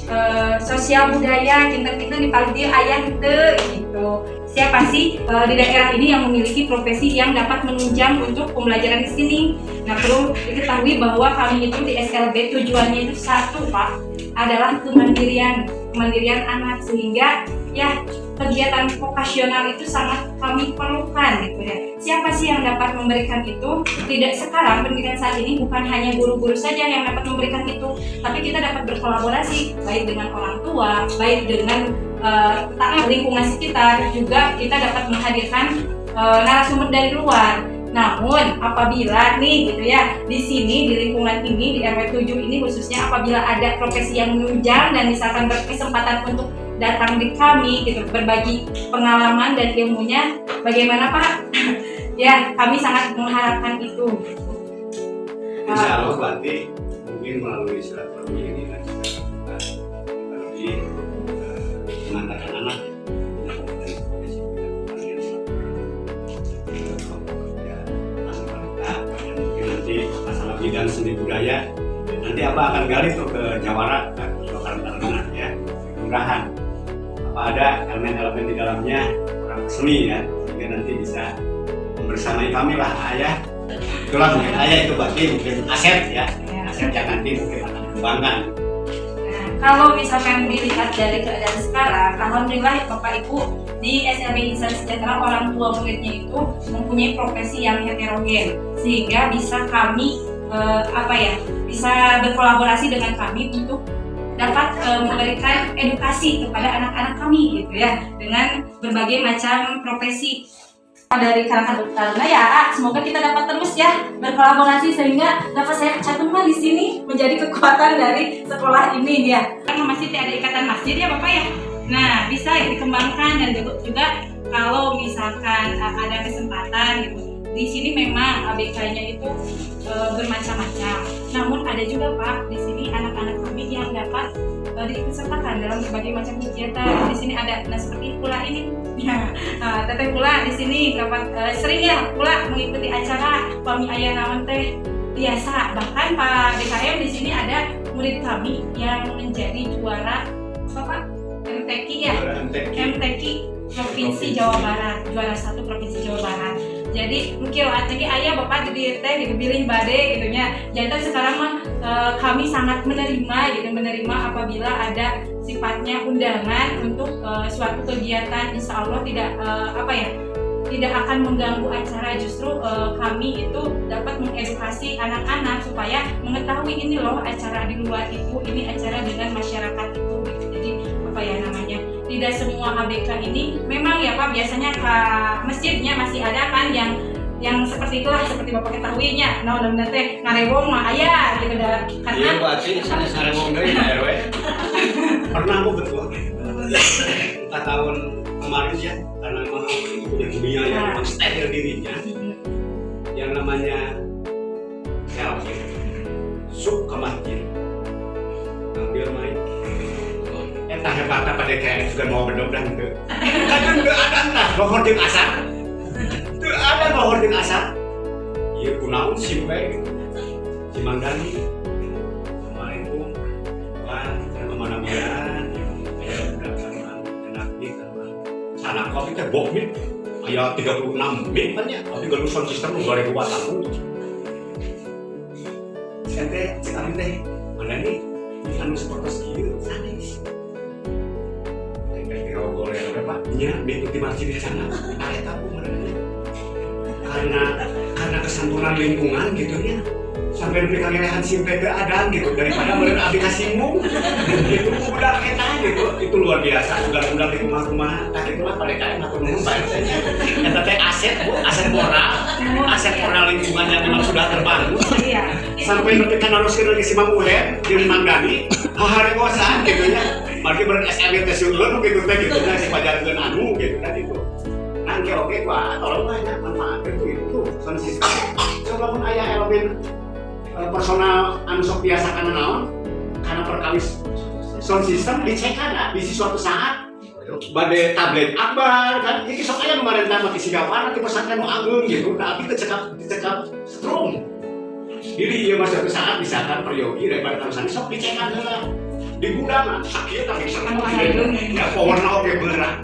sosial budaya kita di pagi ayah gitu. Siapa sih di daerah ini yang memiliki profesi yang dapat menunjang untuk pembelajaran di sini? Nah, perlu diketahui bahwa kami itu di SLB tujuannya itu satu Pak, adalah kemandirian anak sehingga ya kegiatan vokasional itu sangat kami perlukan gitu ya. Siapa sih yang dapat memberikan itu? Tidak sekarang pendidikan saat ini bukan hanya guru-guru saja yang dapat memberikan itu, tapi kita dapat berkolaborasi baik dengan orang tua, baik dengan lingkungan sekitar, juga kita dapat menghadirkan narasumber dari luar. Namun apabila nih gitu ya di sini di lingkungan ini di RW 7 ini khususnya apabila ada profesi yang menunjang dan misalkan berkesempatan untuk datang di kami gitu berbagi pengalaman dan ilmunya, bagaimana Pak? Ya kami sangat mengharapkan itu.
Insya Allah berarti mungkin melalui silaturahmi ini nanti lebih mengantarkan anak masalah bidang seni budaya nanti apa akan gali tuh ke Jawara Lokalan Taruna ya kelurahan apa ada elemen-elemen di dalamnya orang seni ya sehingga nanti bisa membersamai kami lah ayah itulah mungkin ayah itu berarti mungkin aset ya aset yang nanti mungkin akan dikembangkan.
Nah, kalau misalkan dilihat dari keadaan sekarang alhamdulillah Bapak Ibu di SLB Insan Sejahtera orang tua muridnya itu mempunyai profesi yang heterogen sehingga bisa kami bisa berkolaborasi dengan kami untuk dapat memberikan edukasi kepada anak-anak kami gitu ya dengan berbagai macam profesi dari Karangkandang Taruna ya. Semoga kita dapat terus ya berkolaborasi sehingga dapat saya cantumkan di sini menjadi kekuatan dari sekolah ini ya. Karena masjid ada ikatan masjid ya Bapak ya. Nah, bisa dikembangkan dan juga kalau misalkan ada kesempatan gitu. Di sini memang ABK-nya itu bermacam-macam. Namun ada juga Pak, di sini anak-anak kami yang dapat diikutsertakan dalam berbagai macam kegiatan. Di sini ada seperti pula ini. Nah, Teteh pula di sini dapat sering ya pula mengikuti acara Pami Ayah Nawan teh biasa. Bahkan Pak DKM di sini ada murid kami yang menjadi juara apa? MTQ ya. MTQ Provinsi Jawa Barat, juara 1 Provinsi Jawa Barat. Jadi mungkin ATK ayah bapak di teh gitu pilih bade gitunya. Jadi sekarang mah kami sangat menerima apabila ada sifatnya undangan untuk suatu kegiatan. Insya Allah tidak akan mengganggu acara. Justru kami itu dapat mengedukasi anak-anak supaya mengetahui ini loh acara di luar itu, ini acara dengan masyarakat itu. Jadi tidak semua ABK ini memang ya Pak biasanya ke masjidnya masih ada kan yang seperti itulah seperti Bapak ketahuinya. Nah udah teh ngarewong mah aya gitu dah karena
iya Pak sih sana ngarewong deui RW. Pernah aku betul 4 tahun kemarin ya karena memang itu dunia yang steril dirinya yang namanya selfie sub ke masjid ambil main tah hebatna pada kayak juga mau bedog dan teu. Kadang teu ada tah lohor jeung asar. Teu ada lohor jeung asar. Ieu kunaon simpe gitu. Si Manggani Assalamualaikum. Wan, kemana bulan? Ya udah kan enak nih kan. Sana kopi teh bok mit. Aya 36 mit kan ya. Tapi geus sound system 2000 watt aku. Ente sekarang teh mana nih anu seperti ieu sanes. Kayak rogol ya Pak. Nya begitu di masjid di sana. Eta aku mana karena kesantunan lingkungan gitu ya. Sampai diberikan lehan simpe ke adan gitu daripada meureun abdi kasinggung gitu budak eta gitu itu luar biasa budak-budak di rumah-rumah tah itulah pada kae matur nuhun bahasanya eta teh aset aset moral lingkungan yang memang sudah terbangun sampai nepi ka naroskeun si Mang Ulen jeung Mang Dani haharegosan gitu nya mari beureun SMB teh seueun gitu teh gitu nya si pajarkeun anu gitu kan itu nangke oke gua tolong banyak manfaatkeun itu sound system coba mun aya elemen personal anu sok biasa kana naon karena perkawis sound system dicek kana di suatu saat bade tablet akbar kan iki sok aya nu marentah make sigawana ti pesantren nu agung gitu tapi dicekap strum jadi ieu mah suatu saat misalkan peryogi daripada tarusan sok dicekan heula di gudang sakieu tapi sangat ya powerna oge berat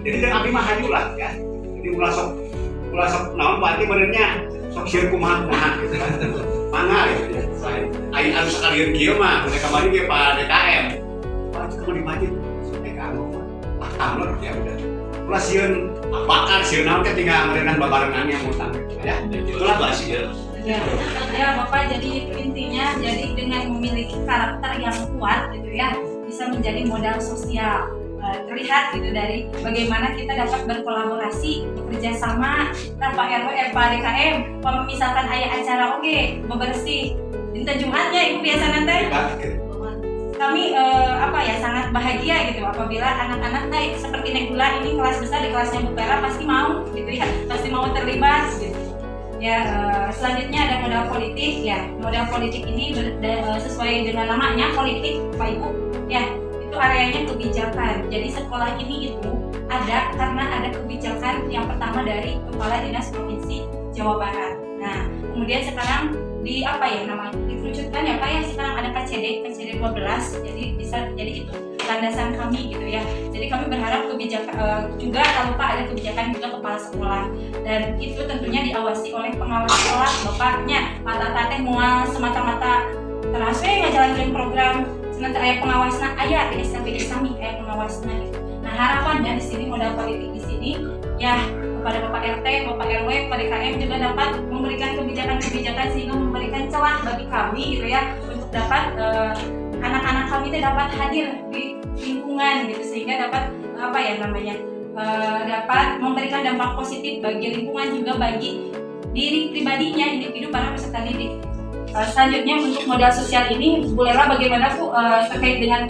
jadi dan abdi mah hayu lah ya jadi ulah sok naon berarti benernya sok sieun kumaha gitu kan mangga gitu ya. Aing anu sakalian kieu mah mereka kemarin ge Pak DKM. Pak cuma di masjid DKM mah. Tamat ya udah. Ulah sieun bakar sieun naon teh tinggal merenang babarengan yang utang ya. Itulah bahasa
ya. Ya Bapak jadi intinya jadi dengan memiliki karakter yang kuat gitu ya bisa menjadi modal sosial. Terlihat gitu dari bagaimana kita dapat berkolaborasi bekerja sama tanpa RW Pak DKM kalau misalkan aya acara oke bebersih dinten Jumatnya Ibu biasa nanti kami sangat bahagia gitu apabila anak-anak naik seperti Negula ini kelas besar di kelasnya Bu Pera pasti mau gitu ya pasti mau terlibat gitu ya. Selanjutnya ada modal politik ya modal politik ini sesuai dengan namanya politik Pak Ibu ya areanya kebijakan. Jadi sekolah ini itu ada karena ada kebijakan yang pertama dari Kepala Dinas Provinsi Jawa Barat. Nah, kemudian sekarang dikerucutkan ya Pak ya sekarang ada KCD 12. Jadi itu landasan kami gitu ya. Jadi kami berharap kebijakan juga kalau Pak ada kebijakan juga kepala sekolah dan itu tentunya diawasi oleh pengawas sekolah bapaknya. Mata-teh mual semata-mata terus ngajalankeun program nanti ayah pengawasnya ayah di SMP Islami ayah pengawasnya gitu. Nah harapannya di sini modal politik di sini ya kepada Bapak RT, Bapak RW, Pak DKM juga dapat memberikan kebijakan-kebijakan sehingga memberikan celah bagi kami gitu ya untuk dapat anak-anak kami itu dapat hadir di lingkungan gitu sehingga dapat dapat memberikan dampak positif bagi lingkungan juga bagi diri pribadinya individu para peserta didik. Selanjutnya untuk modal sosial ini Bu Lela bagaimana Bu terkait dengan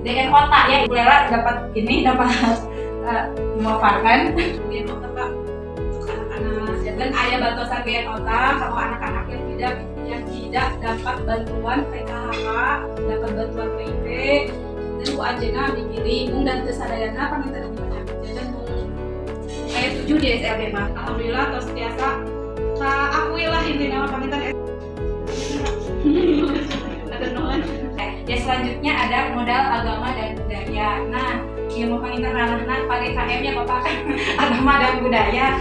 DNO ya Bu Lela dapat memaparkan DNO Pak untuk anak-anak dan ayah bantuan DNO kalau anak-anak yang tidak dapat bantuan PKH dapat bantuan PIP dan Bu Anjena dikirim dan kesadayana paminta dibanyak dan ayat 7 di SLB mah alhamdulillah tos biasa akuilah ini nama pamitan ada nolan. Ya selanjutnya ada modal agama dan budaya. Nah, ilmu pamitan ranahna Pak DKM ya Bapak agama dan budaya.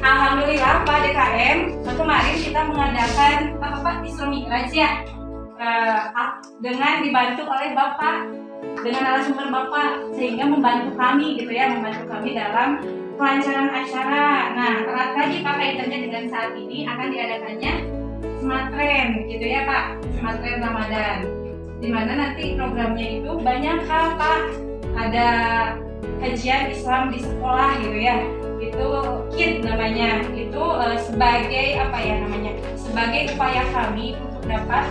Alhamdulillah Pak DKM kemarin kita mengadakan Isra Mi'raj ya dengan dibantu oleh Bapak dengan narasumber Bapak sehingga membantu kami gitu ya dalam pelancaran acara. Nah, erat lagi Pak kaitannya dengan saat ini akan diadakannya Smartren gitu ya Pak, Smartren Ramadan. Di mana nanti programnya itu banyak hal Pak. Ada kajian Islam di sekolah gitu ya. Itu KID namanya. Itu sebagai sebagai upaya kami untuk dapat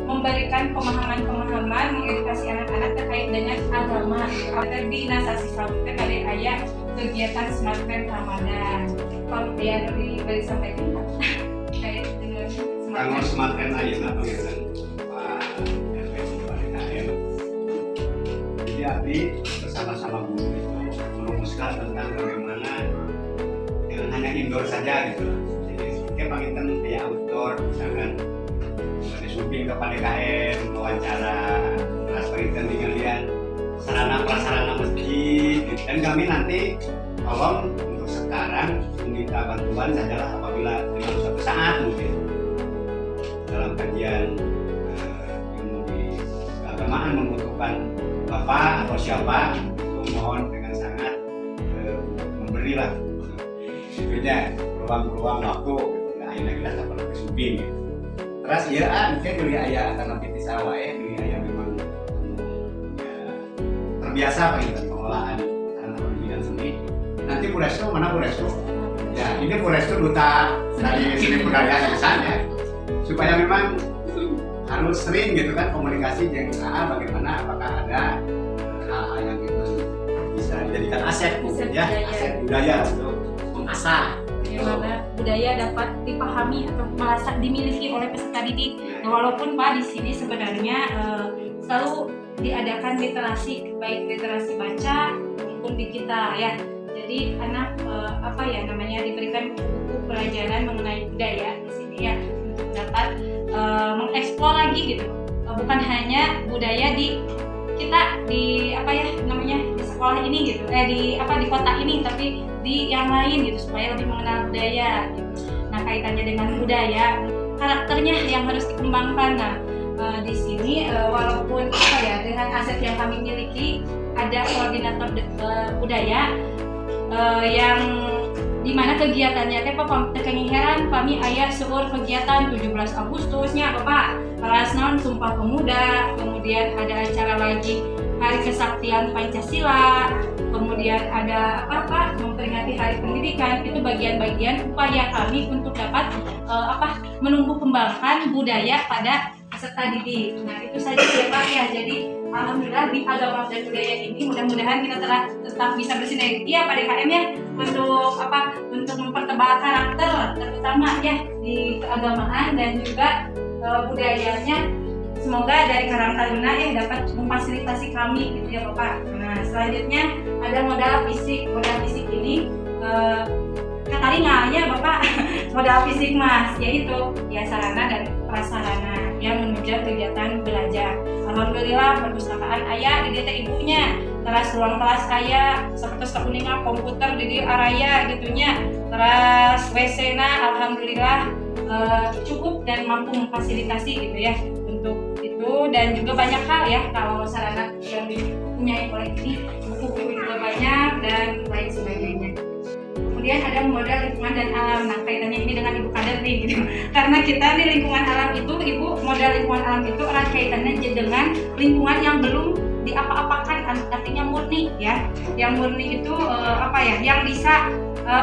memberikan pemahaman mengedukasi anak-anak terkait dengan agama. Di Nasasi Sampute kali ayah kegiatan Smartren Ramadan. Kalau dia diberi sampaikan terkait dengan
Smartren aja lah pengiran Pak ini bersama-sama guru itu merumuskan tentang bagaimana jangan hanya indoor saja gitu. Jadi kita panggilkan kayak outdoor, misalkan ada syuting ke PDKM, wawancara, terus panggilkan dengan lihat sarana prasarana masjid. Gitu. Dan kami nanti tolong untuk sekarang meminta bantuan sajalah apabila dalam suatu saat mungkin dalam kajian ilmu di keagamaan membutuhkan bapak atau siapa, itu mohon dengan sangat memberilah sebetulnya peluang-peluang waktu akhirnya kita dapat kesempatan gitu. Terus ya mungkin dari ayah akan lebih sawah ya, dari ayah memang terbiasa dengan pengelolaan sarana pendidikan seni. Nanti Bu Restu mana Bu Restu? Ya ini Bu Restu duta dari seni budaya misalnya, supaya memang harus sering gitu kan komunikasi dengan bagaimana apakah ada hal-hal yang itu bisa dijadikan aset ya, aset budaya untuk mengasah
bagaimana budaya dapat dipahami atau merasa dimiliki oleh peserta didik. Nah, walaupun Pak di sini sebenarnya selalu diadakan literasi, baik literasi baca maupun digital ya. Jadi anak diberikan buku pelajaran mengenai budaya di sini ya untuk dapat mengeksplor lagi gitu. Bukan hanya budaya di kita di di sekolah ini gitu, di kota ini, tapi di yang lain gitu supaya lebih mengenal budaya gitu. Nah, kaitannya dengan budaya, karakternya yang harus dikembangkan. Nah, di sini walaupun dengan aset yang kami miliki ada koordinator budaya yang dimana kegiatannya kekengiran kami aya seueur kegiatan 17 Agustusnya Bapak kelas non Sumpah Pemuda, kemudian ada acara lagi Hari Kesaktian Pancasila, kemudian ada memperingati Hari Pendidikan. Itu bagian-bagian upaya kami untuk dapat menumbuh kembangkan budaya pada peserta didik. Nah, itu saja ya Pak ya. Jadi alhamdulillah di agama dan budaya ini mudah-mudahan kita tetap bisa bersinergi ya Pak DKM ya untuk mempertebal karakter terutama ya di keagamaan dan juga budayanya. Semoga dari Karang Taruna dapat memfasilitasi kami gitu ya Bapak. Nah, selanjutnya ada modal fisik. Modal fisik ini kataringalnya Bapak modal fisik Mas, yaitu ya sarana dan prasarana yang menunjang kegiatan belajar. Alhamdulillah perpustakaan aya di DT ibunya, terus ruang kelas aya, seperti kuningan komputer di araya gitunya, terus WC-na alhamdulillah cukup dan mampu memfasilitasi gitu ya untuk itu. Dan juga banyak hal ya kalau sarana yang dipunyai oleh ini, buku-buku juga banyak dan lain sebagainya. Kemudian ada modal lingkungan dan alam. Nah, kaitannya ini dengan Ibu Kader nih gitu. Karena kita nih lingkungan alam itu, Ibu, modal lingkungan alam itu erat kaitannya dengan lingkungan yang belum diapa-apakan, artinya murni ya. Yang murni itu yang bisa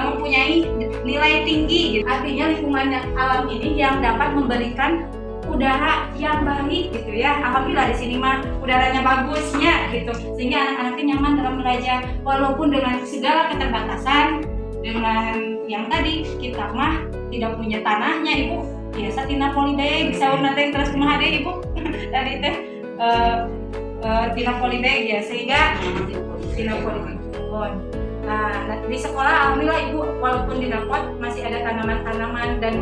mempunyai nilai tinggi gitu. Artinya lingkungan alam ini yang dapat memberikan udara yang baik gitu ya. Alhamdulillah di sini mah udaranya bagusnya gitu. Sehingga anak-anaknya nyaman dalam belajar walaupun dengan segala keterbatasan. Dengan yang tadi kita mah tidak punya tanahnya Ibu, biasa tina polybag bisa nanti terus kumaha deh Ibu tadi teh tina polybag ya, sehingga tina polybag. Nah, di sekolah alhamdulillah Ibu walaupun di dapot masih ada tanaman-tanaman, dan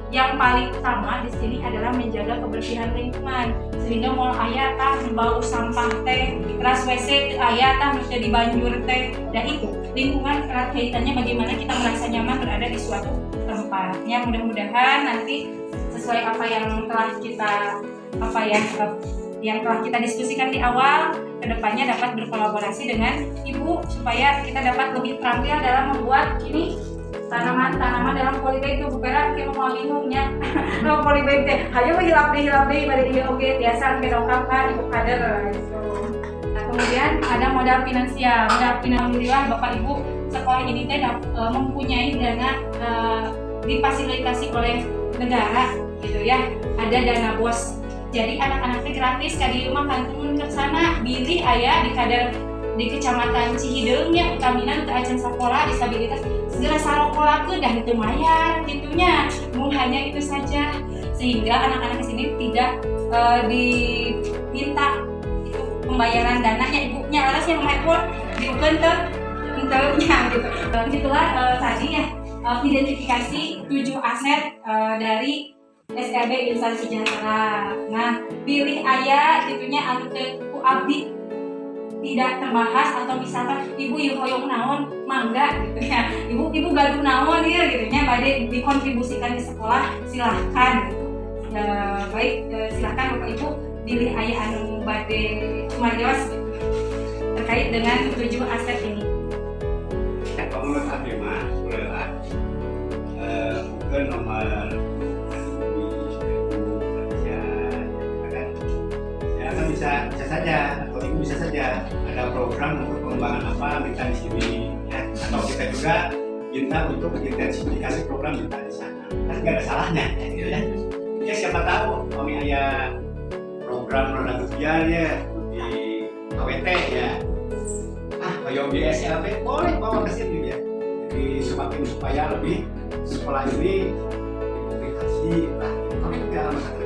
yang paling utama di sini adalah menjaga kebersihan lingkungan, sehingga mau aya tah bau sampah teh, terus WC aya tah mesti dibanjur teh. Dan itu lingkungan erat kaitannya bagaimana kita merasa nyaman berada di suatu tempat. Ya, mudah-mudahan nanti sesuai apa yang telah kita diskusikan di awal, kedepannya dapat berkolaborasi dengan Ibu supaya kita dapat lebih terampil dalam membuat ini tanaman-tanaman dalam polybag itu. Bukan kita mau bingungnya no polybag teh ayo hilap deh bari ieu oge biasa kedongkap ka Ibu Kader gitu. Nah, kemudian ada modal finansial. Alhamdulillah Bapak Ibu sekolah ini teh mempunyai dana difasilitasi oleh negara gitu ya. Ada dana BOS. Jadi anak-anaknya gratis kadi rumah kantun ke sana bili aya di Kader di Kecamatan Cihideung nya utaminan teu acan sakola disabilitas segera sarokolakeun dah ditu mayar gitunya. Hanya itu saja sehingga anak-anak di sini tidak diminta itu pembayaran dananya ibunya larasnya pun diukeun teh enteunya gitu. Itulah tadi ya identifikasi 7 aset dari SLB Insan Sejahtera. Nah, pilih aya gitunya anu teu ku abdi tidak terbahas atau misalkan ibu yuk hoyong naon mangga gitu ya, ibu gaduh naon ya gitunya bade dikontribusikan di sekolah, silahkan gitu. Ya, baik, silahkan Bapak Ibu pilih aya anu bade cumarios gitu, terkait dengan 7 aset ini.
Menurut abdi mah bolehlah bukan nomor bisa saja atau ibu bisa saja ada program untuk pengembangan apa minta di sini ya, atau kita juga minta untuk intensifikasi program minta di sana, kan nggak ada salahnya gitu ya. Ya siapa tahu kami ada program roda ujian ya di KWT ya, kayak di SLB boleh bawa ke sini ya, jadi semakin supaya lebih sekolah ini dipublikasi lah, kami tidak masalah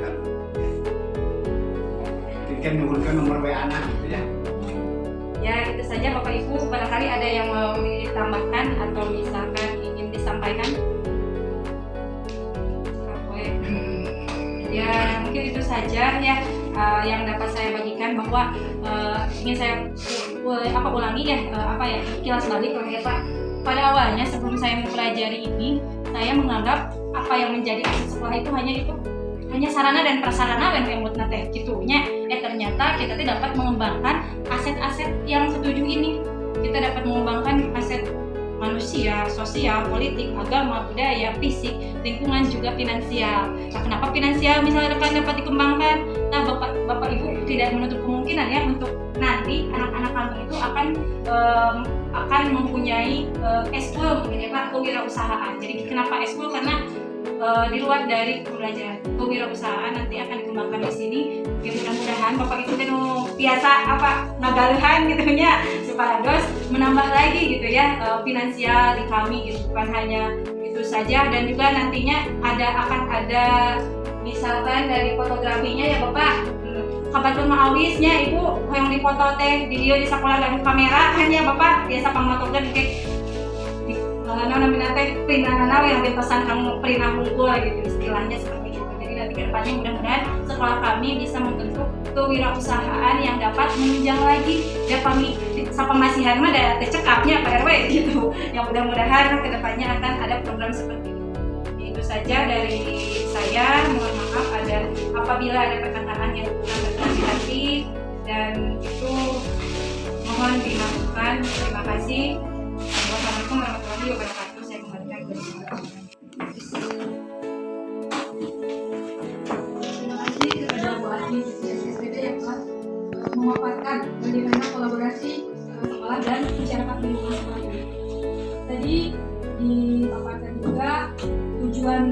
kan menghubungkan nomor WA anak gitu ya.
Ya itu saja Bapak Ibu, barangkali ada yang mau ditambahkan atau misalkan ingin disampaikan. Ya mungkin itu saja ya yang dapat saya bagikan, bahwa ingin saya ulangi ya kilas balik ya Pak. Pada awalnya sebelum saya mempelajari ini, saya menganggap apa yang menjadi aset sekolah itu hanya sarana dan prasarana yang buat nate gitunya. Ternyata kita tidak dapat mengembangkan aset-aset yang ketujuh ini. Kita dapat mengembangkan aset manusia, sosial, politik, agama, budaya, fisik, lingkungan, juga finansial. Nah, kenapa finansial misalnya dapat dikembangkan? Nah, Bapak Ibu tidak menutup kemungkinan ya untuk nanti anak-anak kami itu akan mempunyai eskul mungkin ya Pak, kewirausahaan. Jadi kenapa eskul? Karena di luar dari pembelajaran kewirausahaan nanti akan dikembangkan di sini. Ya mudah-mudahan Bapak Ibu kan biasa ngagalehan gitu ya, supaya dos menambah lagi gitu ya finansial di kami gitu, bukan hanya itu saja, dan juga nantinya akan ada misalkan dari fotografinya ya Bapak, kabatur maawisnya Ibu yang dipoto teh di dia di sekolah dan kamera kan ya Bapak biasa pamotokeun kayak namanya teh perinana yang pesan kamu perinah unggul gitu istilahnya seperti itu. Jadi nanti ke depannya mudah-mudahan sekolah kami bisa membentuk kewirausahaan yang dapat menunjang lagi ya kami sapamasihan mah ada cekapnya Pak RW gitu. Yang mudah-mudahan ke depannya akan ada program seperti itu. Itu saja dari saya, mohon maaf apabila ada perkataan yang kurang berhati-hati, dan itu mohon dimaafkan. Terima kasih. Wassalamualaikum warahmatullahi wabarakatuh. Saya kembalikan ke
Terima kasih kepada Bu Adi SSPD yang telah memaparkan bagaimana kolaborasi sekolah dan masyarakat di lingkungan sekolah ini. Tadi dipaparkan juga tujuan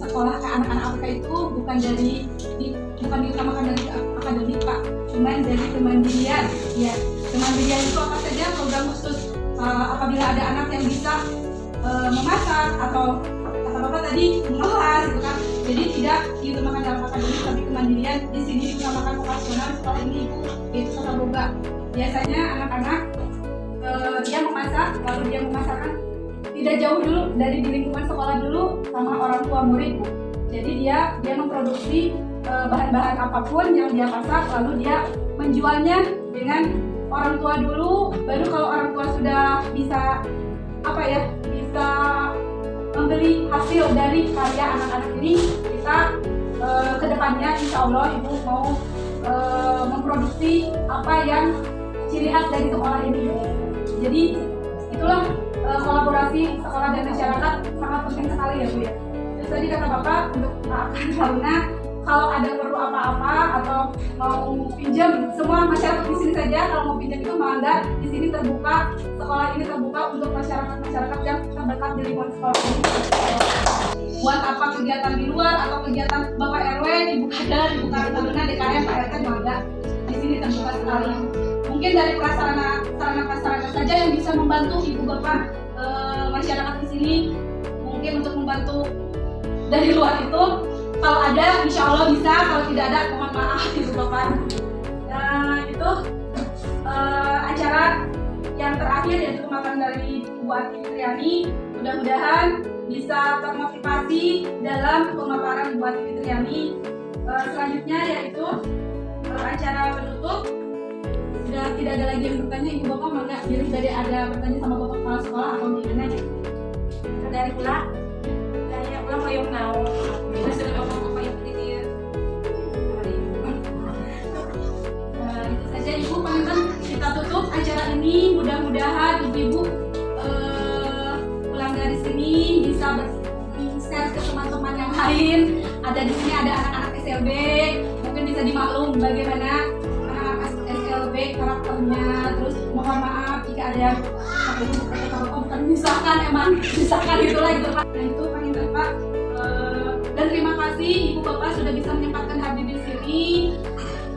sekolah ke anak-anak APK itu bukan diutamakan dari akademik Pak, cuman dari kemandirian. Ya, kemandirian itu apa saja program khusus. Apabila ada anak yang bisa memasak atau kata Bapak tadi mengelas gitu kan, jadi tidak diutamakan dalam akademik tapi kemandirian. Di sini diutamakan vokasional sekolah ini Ibu, yaitu tata boga. Biasanya anak-anak dia memasak, lalu dia memasakkan tidak jauh dulu dari di lingkungan sekolah dulu sama orang tua murid Bu. Jadi dia memproduksi bahan-bahan apapun yang dia masak, lalu dia menjualnya dengan orang tua dulu, baru kalau orang tua sudah bisa bisa membeli hasil dari karya anak-anak ini, kita kedepannya insya Allah Ibu mau memproduksi apa yang ciri khas dari sekolah ini. Jadi itulah kolaborasi sekolah dan masyarakat sangat penting sekali ya Bu ya. Terus tadi kata Bapak untuk Pak Akan Taruna, kalau ada perlu apa-apa atau mau pinjam, semua masyarakat di sini saja kalau mau pinjam itu mangga, di sini terbuka, sekolah ini terbuka untuk masyarakat yang terdekat di lingkungan sekolah ini. Buat apa kegiatan di luar atau kegiatan Bapak RW, Ibu Kader, Ibu Taruna, DKM, Pak RT mangga, di sini terbuka sekali. Mungkin dari sarana-prasarana saja yang bisa membantu Ibu Bapak masyarakat di sini, mungkin untuk membantu dari luar itu. Kalau ada, insya Allah bisa. Kalau tidak ada, mohon maaf Ibu Bapak. Dan itu acara yang terakhir yaitu pemaparan dari Bu Ati Fitriani. Mudah-mudahan bisa termotivasi dalam pemaparan Bu Ati Fitriani. Selanjutnya yaitu acara penutup. Sudah tidak ada lagi yang bertanya, Ibu Bapak maka diri dari ada bertanya sama Bapak kepala sekolah atau gimana?
Dari pula saya ulang hoyong nau bila sudah bapak-bapak yang berdiri
Itu saja Ibu, Pangan kita tutup acara ini. Mudah-mudahan Ibu pulang dari sini bisa share ke teman-teman yang lain. Ada di sini ada anak-anak SLB, mungkin bisa dimaklum bagaimana anak-anak SLB karakternya. Terus mohon maaf jika ada yang bukan misalkan itulah gitu Pak. Nah itu Pangan Pak. Dan terima kasih Ibu Bapak sudah bisa menyempatkan hadir di sini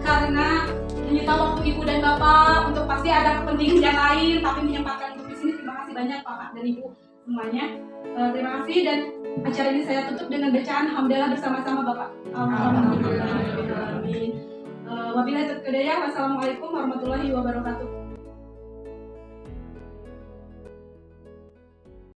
karena menyita waktu Ibu dan Bapak untuk pasti ada kepentingan yang lain, tapi menyempatkan untuk di sini. Terima kasih banyak Bapak dan Ibu semuanya. Terima kasih, dan acara ini saya tutup dengan bacaan hamdalah bersama-sama Bapak. Alhamdulillah. Wabillahi taufiq wal hidayah. Wassalamualaikum warahmatullahi wabarakatuh.